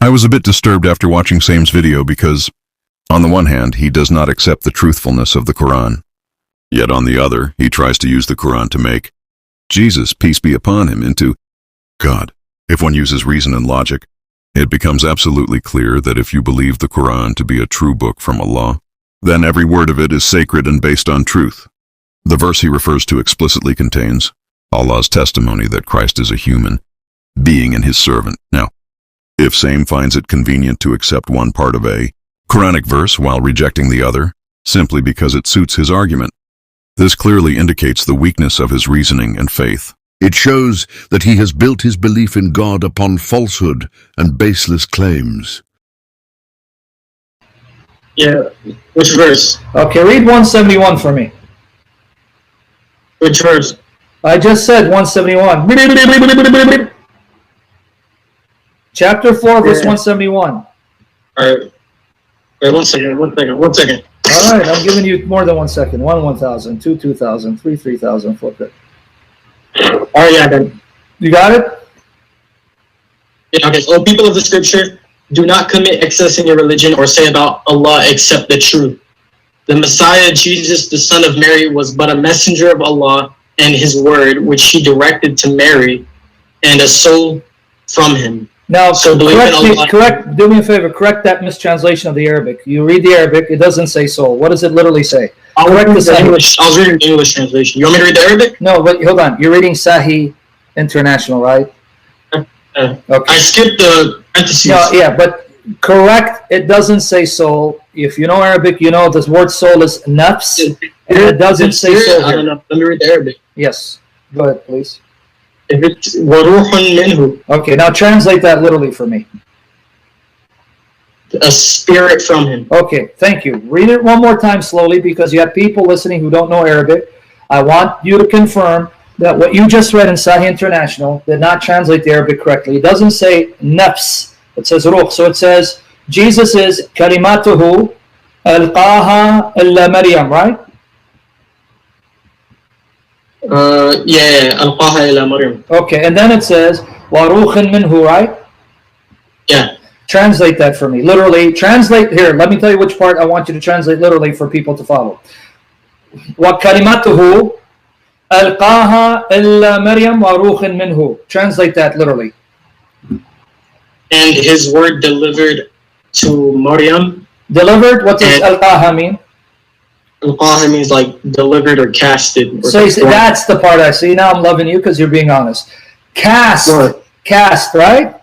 I was a bit disturbed after watching Same's video because, on the one hand, he does not accept the truthfulness of the Quran. Yet on the other, he tries to use the Quran to make Jesus, peace be upon him, into God. If one uses reason and logic, it becomes absolutely clear that if you believe the Quran to be a true book from Allah, then every word of it is sacred and based on truth. The verse he refers to explicitly contains Allah's testimony that Christ is a human being and his servant. Now, if Same finds it convenient to accept one part of a Quranic verse while rejecting the other, simply because it suits his argument, this clearly indicates the weakness of his reasoning and faith. It shows that he has built his belief in God upon falsehood and baseless claims. Yeah, which verse? Okay, read 171 for me. Which verse? I just said 171. Chapter 4, verse 171. All right. Wait, one second. All right, I'm giving you more than 1 second. 1,000, 2,000, 3,000, 4,000. All right, yeah, then. You got it? Yeah, okay. So, people of the scripture, do not commit excess in your religion or say about Allah except the truth. The Messiah, Jesus, the son of Mary, was but a messenger of Allah and his word, which he directed to Mary, and a soul from him. Now, so do me a favor, correct that mistranslation of the Arabic. You read the Arabic, it doesn't say soul. What does it literally say? Correct the English. I was reading the English translation. You want me to read the Arabic? No, but hold on. You're reading Sahih International, right? Okay. I skipped the parentheses. No, yeah, but correct, it doesn't say soul. If you know Arabic, you know the word soul is nafs, and it doesn't say soul. I don't know. Let me read the Arabic. Yes. Go ahead, please. If it's وَرُوحٌ مِّنْهُ. Okay, now translate that literally for me. A spirit from him. Okay, thank you. Read it one more time slowly because you have people listening who don't know Arabic. I want you to confirm that what you just read in Sahih International did not translate the Arabic correctly. It doesn't say nafs, it says ruh. So it says Jesus is kalimatuhu alqaha illa Maryam, right? alqaha ila Maryam. Okay, and then it says wa ruhan minhu, right? Yeah. Translate that for me. Literally, translate here. Let me tell you which part I want you to translate literally for people to follow. Wa kalimatuhu alqaha illa Maryam wa ruhan minhu. Translate that literally. And his word delivered to Maryam. Delivered? What does alqaha mean? Alqaha means like delivered or casted. Or so that's the part I see. Now I'm loving you because you're being honest. Cast. What? Cast, right?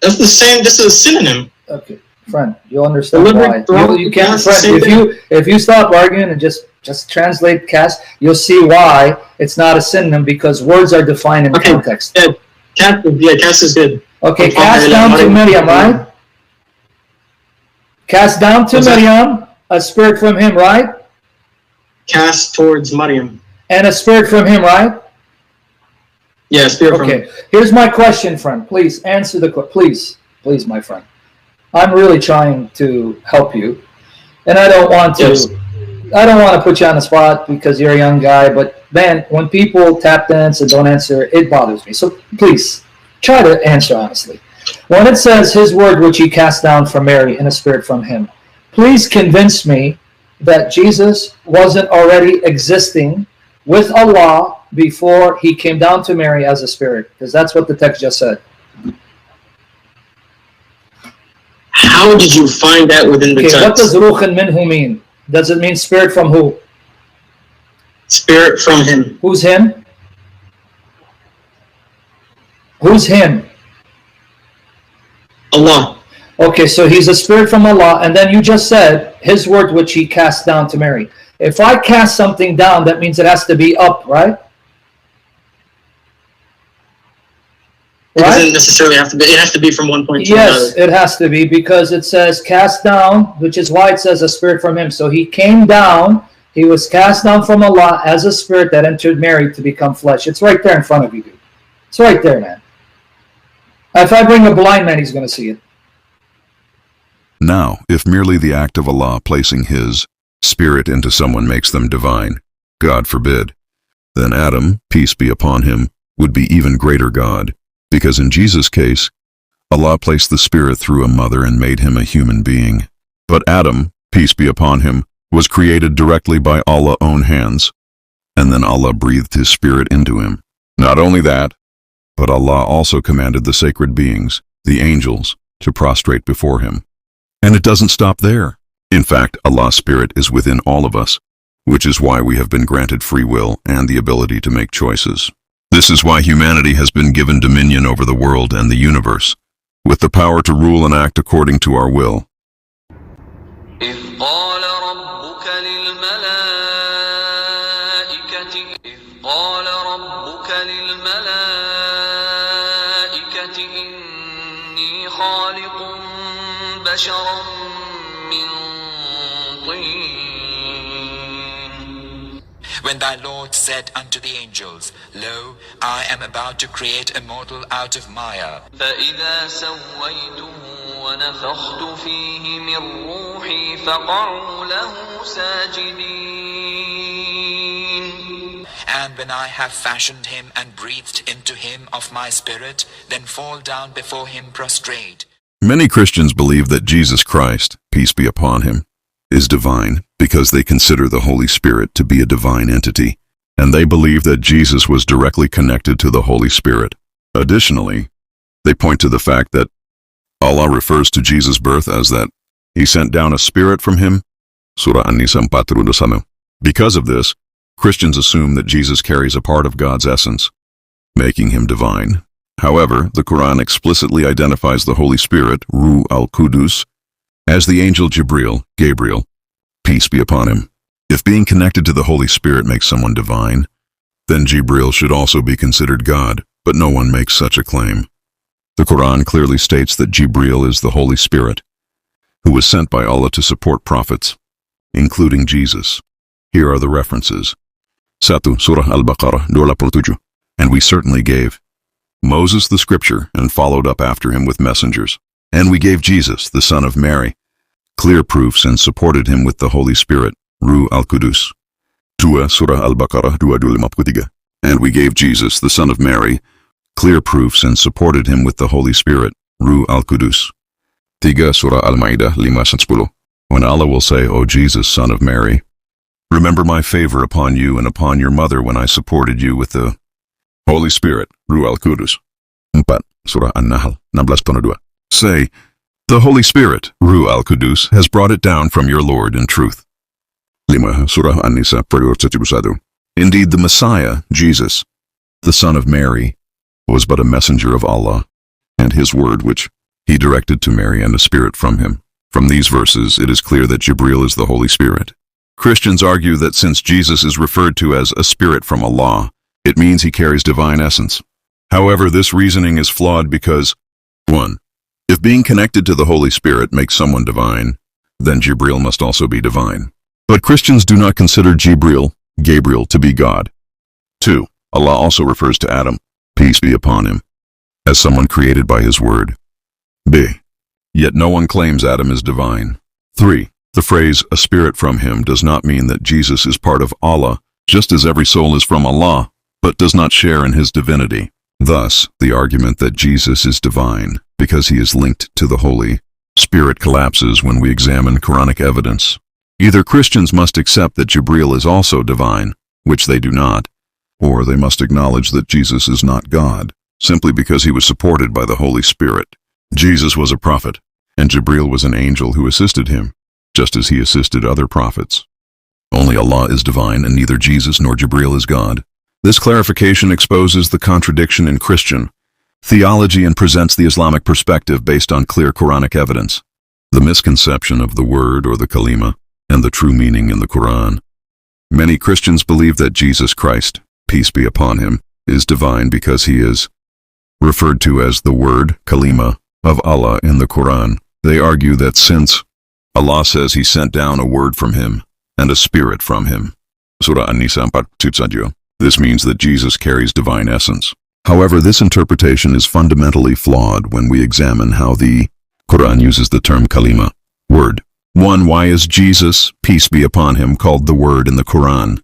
That's the same. This is a synonym. Okay, friend, you'll understand why. You can't, friend. If you stop arguing and just translate cast, you'll see why it's not a synonym because words are defined in context. Yeah, cast is good. Okay, cast down to Maryam, right? Cast down to Maryam, a spirit from him, right? Cast towards Maryam. And a spirit from him, right? Yeah, spirit from him. Okay, here's my question, friend. Please answer the question. Please, my friend. I'm really trying to help you, and I don't want to. Yes. I don't want to put you on the spot because you're a young guy. But man, when people tap dance and don't answer, it bothers me. So please try to answer honestly. When it says His word, which He cast down from Mary, and a spirit from Him, please convince me that Jesus wasn't already existing with Allah before He came down to Mary as a spirit, because that's what the text just said. How did you find that within the text? What does ruhan minhu mean? Does it mean spirit from who? Spirit from Him. Who's Him? Who's Him? Allah. Okay, so He's a spirit from Allah, and then you just said His word which He cast down to Mary. If I cast something down, that means it has to be up, right? It doesn't necessarily have to be. It has to be from one point to another. Yes, it has to be because it says cast down, which is why it says a spirit from Him. So He came down. He was cast down from Allah as a spirit that entered Mary to become flesh. It's right there in front of you, dude. It's right there, man. If I bring a blind man, he's going to see it. Now, if merely the act of Allah placing His spirit into someone makes them divine, God forbid, then Adam, peace be upon him, would be even greater God. Because in Jesus' case, Allah placed the Spirit through a mother and made him a human being. But Adam, peace be upon him, was created directly by Allah's own hands, and then Allah breathed his Spirit into him. Not only that, but Allah also commanded the sacred beings, the angels, to prostrate before him. And it doesn't stop there. In fact, Allah's Spirit is within all of us, which is why we have been granted free will and the ability to make choices. This is why humanity has been given dominion over the world and the universe, with the power to rule and act according to our will. إذ قال ربك للملائكة إني خالق بشرا من طين. When thy Lord said unto the angels, Lo, I am about to create a mortal out of mire. فإذا سويته ونفخت فيه من روحي فقعوا له ساجدين. And when I have fashioned him and breathed into him of my spirit, then fall down before him prostrate. Many Christians believe that Jesus Christ, peace be upon him, is divine because they consider the Holy Spirit to be a divine entity, and they believe that Jesus was directly connected to the Holy Spirit. Additionally, they point to the fact that Allah refers to Jesus' birth as that he sent down a spirit from him, Surah An-Nisa 41. Because of this, Christians assume that Jesus carries a part of God's essence, making him divine. However, the Quran explicitly identifies the Holy Spirit, Ruh al-Qudus, as the angel Gabriel, peace be upon him. If being connected to the Holy Spirit makes someone divine, then Jibril should also be considered God, but no one makes such a claim. The Quran clearly states that Jibril is the Holy Spirit, who was sent by Allah to support prophets, including Jesus. Here are the references. 1. Surah Al-Baqarah 27. And we certainly gave Moses the scripture and followed up after him with messengers. And we gave Jesus, the son of Mary, clear proofs and supported him with the Holy Spirit, Ruh al-Qudus. 2. Surah Al-Baqarah 25. And we gave Jesus, the son of Mary, clear proofs and supported him with the Holy Spirit, Ruh al-Qudus. 3. Surah Al-Ma'idah 5:10. When Allah will say, O Jesus, son of Mary, remember my favor upon you and upon your mother when I supported you with the Holy Spirit, Ruh al-Qudus. 4. Surah An-Nahl 16:2. Say, the Holy Spirit, Ruh al-Qudus, has brought it down from your Lord in truth. 5. Surah An-Nisa 41. Indeed, the Messiah, Jesus, the son of Mary, was but a messenger of Allah, and his word which he directed to Mary and a spirit from him. From these verses, it is clear that Jibril is the Holy Spirit. Christians argue that since Jesus is referred to as a spirit from Allah, it means he carries divine essence. However, this reasoning is flawed because 1. If being connected to the Holy Spirit makes someone divine, then Jibril must also be divine. But Christians do not consider Gabriel, to be God. 2. Allah also refers to Adam, peace be upon him, as someone created by his word. B. Yet no one claims Adam is divine. 3. The phrase, a spirit from him, does not mean that Jesus is part of Allah, just as every soul is from Allah, but does not share in his divinity. Thus, the argument that Jesus is divine, because he is linked to the Holy Spirit, collapses when we examine Quranic evidence. Either Christians must accept that Jibril is also divine, which they do not, or they must acknowledge that Jesus is not God, simply because he was supported by the Holy Spirit. Jesus was a prophet, and Jibril was an angel who assisted him, just as he assisted other prophets. Only Allah is divine, and neither Jesus nor Jibril is God. This clarification exposes the contradiction in Christian theology and presents the Islamic perspective based on clear Quranic evidence. The misconception of the word or the kalima and the true meaning in the Quran. Many Christians believe that Jesus Christ, peace be upon him, is divine because he is referred to as the word, kalima, of Allah in the Quran. They argue that since Allah says he sent down a word from him and a spirit from him, Surah An-Nisa 4:7, this means that Jesus carries divine essence. However, this interpretation is fundamentally flawed when we examine how the Quran uses the term kalima, word. 1. Why is Jesus, peace be upon him, called the word in the Quran?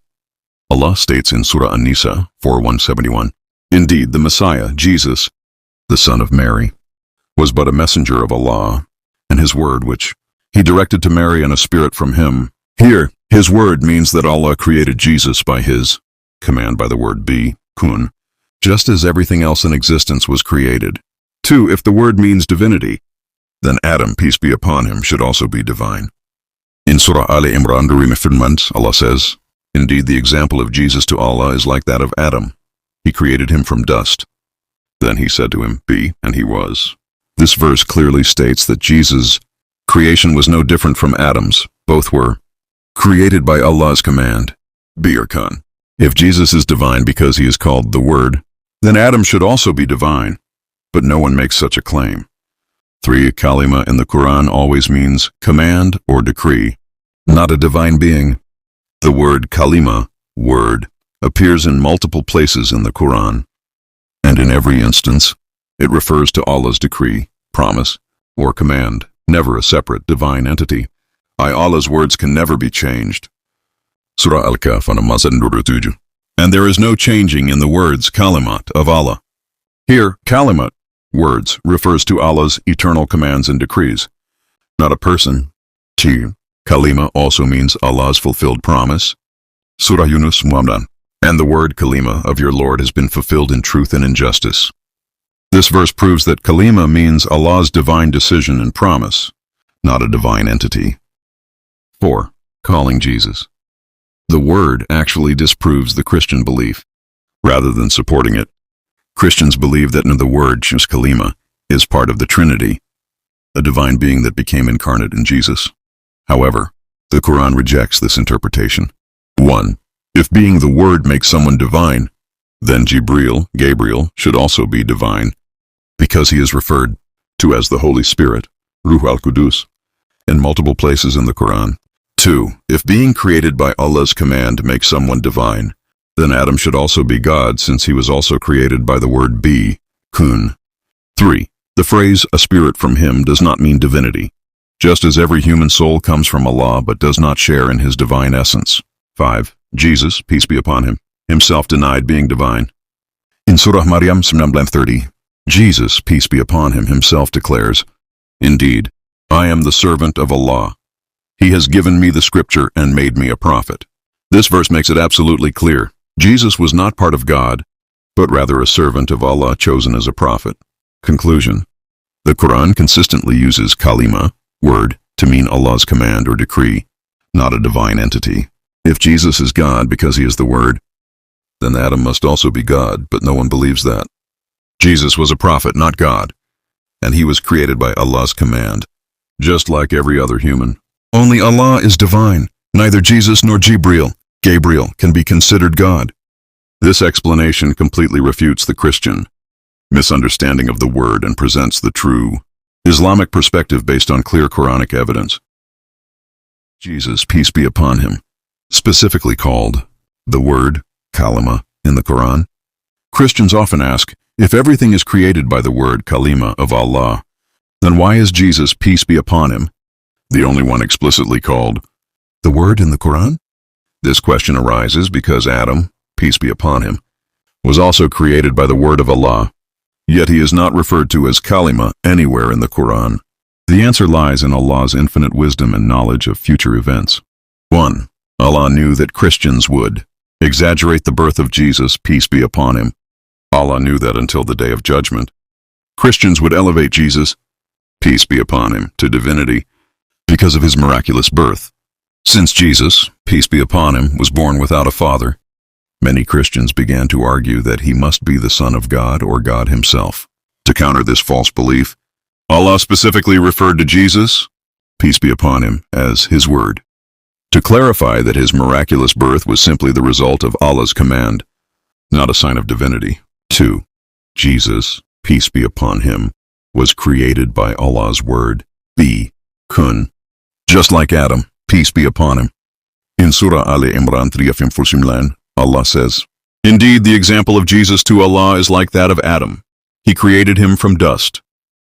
Allah states in Surah An-Nisa 4:171, indeed, the Messiah, Jesus, the son of Mary, was but a messenger of Allah, and his word which he directed to Mary and a spirit from him. Here, his word means that Allah created Jesus by his command by the word be, kun, just as everything else in existence was created. 2. If the word means divinity, then Adam, peace be upon him, should also be divine. In Surah Al-Imran, Allah says, "Indeed, the example of Jesus to Allah is like that of Adam. He created him from dust. Then he said to him, be, and he was." This verse clearly states that Jesus' creation was no different from Adam's. Both were created by Allah's command, be or kun. If Jesus is divine because he is called the Word, then Adam should also be divine, but no one makes such a claim. 3. Kalima in the Quran always means command or decree, not a divine being. The word kalima, word, appears in multiple places in the Quran, and in every instance, it refers to Allah's decree, promise, or command, never a separate divine entity. Allah's words can never be changed. Surah Al-Kahf and there is no changing in the words kalimat of Allah. Here, kalimat, words, refers to Allah's eternal commands and decrees, not a person. Kalima also means Allah's fulfilled promise. Surah Yunus Muamdan. And the word kalima of your Lord has been fulfilled in truth and in justice. This verse proves that kalima means Allah's divine decision and promise, not a divine entity. 4. Calling Jesus. The word actually disproves the Christian belief, rather than supporting it. Christians believe that the word, kalima, is part of the Trinity, a divine being that became incarnate in Jesus. However, the Quran rejects this interpretation. 1. If being the word makes someone divine, then Gabriel, should also be divine, because he is referred to as the Holy Spirit, Ruh al-Qudus, in multiple places in the Quran. 2. If being created by Allah's command makes someone divine, then Adam should also be God, since he was also created by the word be, kun. 3. The phrase, a spirit from him, does not mean divinity, just as every human soul comes from Allah but does not share in his divine essence. 5. Jesus, peace be upon him, himself denied being divine. In Surah Maryam 9:30, Jesus, peace be upon him, himself declares, "Indeed, I am the servant of Allah. He has given me the scripture and made me a prophet." This verse makes it absolutely clear. Jesus was not part of God, but rather a servant of Allah chosen as a prophet. Conclusion. The Quran consistently uses kalima, word, to mean Allah's command or decree, not a divine entity. If Jesus is God because he is the Word, then Adam must also be God, but no one believes that. Jesus was a prophet, not God, and he was created by Allah's command, just like every other human. Only Allah is divine. Neither Jesus nor Gabriel, can be considered God. This explanation completely refutes the Christian misunderstanding of the word and presents the true Islamic perspective based on clear Quranic evidence. Jesus, peace be upon him, specifically called the word kalima in the Quran. Christians often ask, if everything is created by the word kalima of Allah, then why is Jesus, peace be upon him, the only one explicitly called the word in the Quran? This question arises because Adam, peace be upon him, was also created by the word of Allah, yet he is not referred to as kalima anywhere in the Quran. The answer lies in Allah's infinite wisdom and knowledge of future events. 1. Allah knew that Christians would exaggerate the birth of Jesus, peace be upon him. Allah knew that until the day of judgment, Christians would elevate Jesus, peace be upon him, to divinity because of his miraculous birth. Since Jesus, peace be upon him, was born without a father, many Christians began to argue that he must be the Son of God or God himself. To counter this false belief, Allah specifically referred to Jesus, peace be upon him, as his word, to clarify that his miraculous birth was simply the result of Allah's command, not a sign of divinity. 2. Jesus, peace be upon him, was created by Allah's word, be, kun, just like Adam, peace be upon him. In Surah Al-Imran 3:49, Allah says, "Indeed, the example of Jesus to Allah is like that of Adam. He created him from dust.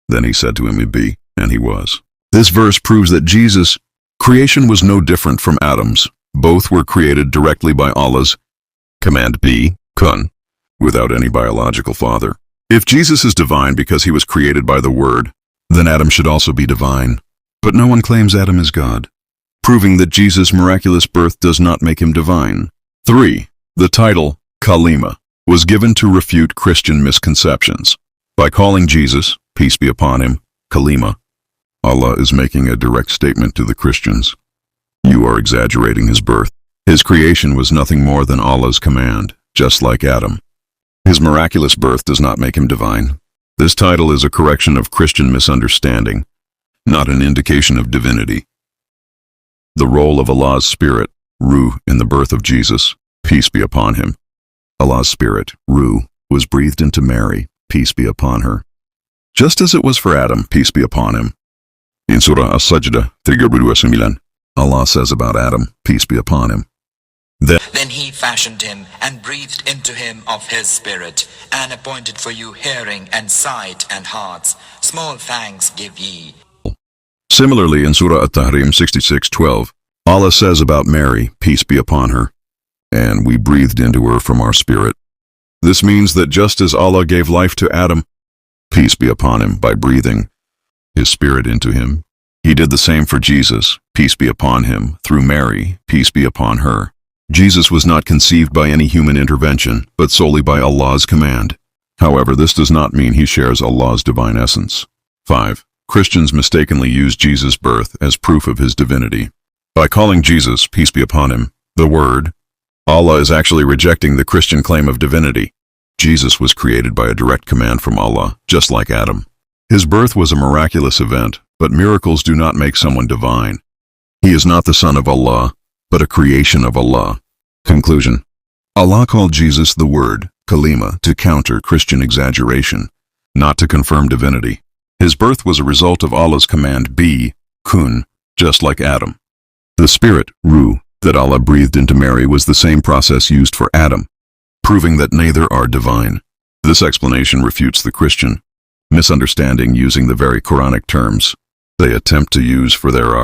Then he said to him, be, and he was." This verse proves that Jesus' creation was no different from Adam's. Both were created directly by Allah's command, be, kun, without any biological father. If Jesus is divine because he was created by the word, then Adam should also be divine. But no one claims Adam is God, proving that Jesus' miraculous birth does not make him divine. 3. The title, Kalima, was given to refute Christian misconceptions. By calling Jesus, peace be upon him, Kalima, Allah is making a direct statement to the Christians. You are exaggerating his birth. His creation was nothing more than Allah's command, just like Adam. His miraculous birth does not make him divine. This title is a correction of Christian misunderstanding, not an indication of divinity. The role of Allah's Spirit, Ruh, in the birth of Jesus, peace be upon him. Allah's Spirit, Ruh, was breathed into Mary, peace be upon her, just as it was for Adam, peace be upon him. In Surah As-Sajdah 39, Allah says about Adam, peace be upon him. Then he fashioned him and breathed into him of his spirit, and appointed for you hearing and sight and hearts. Small thanks give ye. Similarly, in Surah At-Tahrim 66:12, Allah says about Mary, peace be upon her, and we breathed into her from our spirit. This means that just as Allah gave life to Adam, peace be upon him, by breathing his spirit into him, he did the same for Jesus, peace be upon him, through Mary, peace be upon her. Jesus was not conceived by any human intervention, but solely by Allah's command. However, this does not mean he shares Allah's divine essence. 5. Christians mistakenly use Jesus' birth as proof of his divinity. By calling Jesus, peace be upon him, the Word, Allah is actually rejecting the Christian claim of divinity. Jesus was created by a direct command from Allah, just like Adam. His birth was a miraculous event, but miracles do not make someone divine. He is not the son of Allah, but a creation of Allah. Conclusion. Allah called Jesus the Word, Kalima, to counter Christian exaggeration, not to confirm divinity. His birth was a result of Allah's command, be, kun, just like Adam. The Spirit, Ruh, that Allah breathed into Mary was the same process used for Adam, proving that neither are divine. This explanation refutes the Christian misunderstanding using the very Quranic terms they attempt to use for their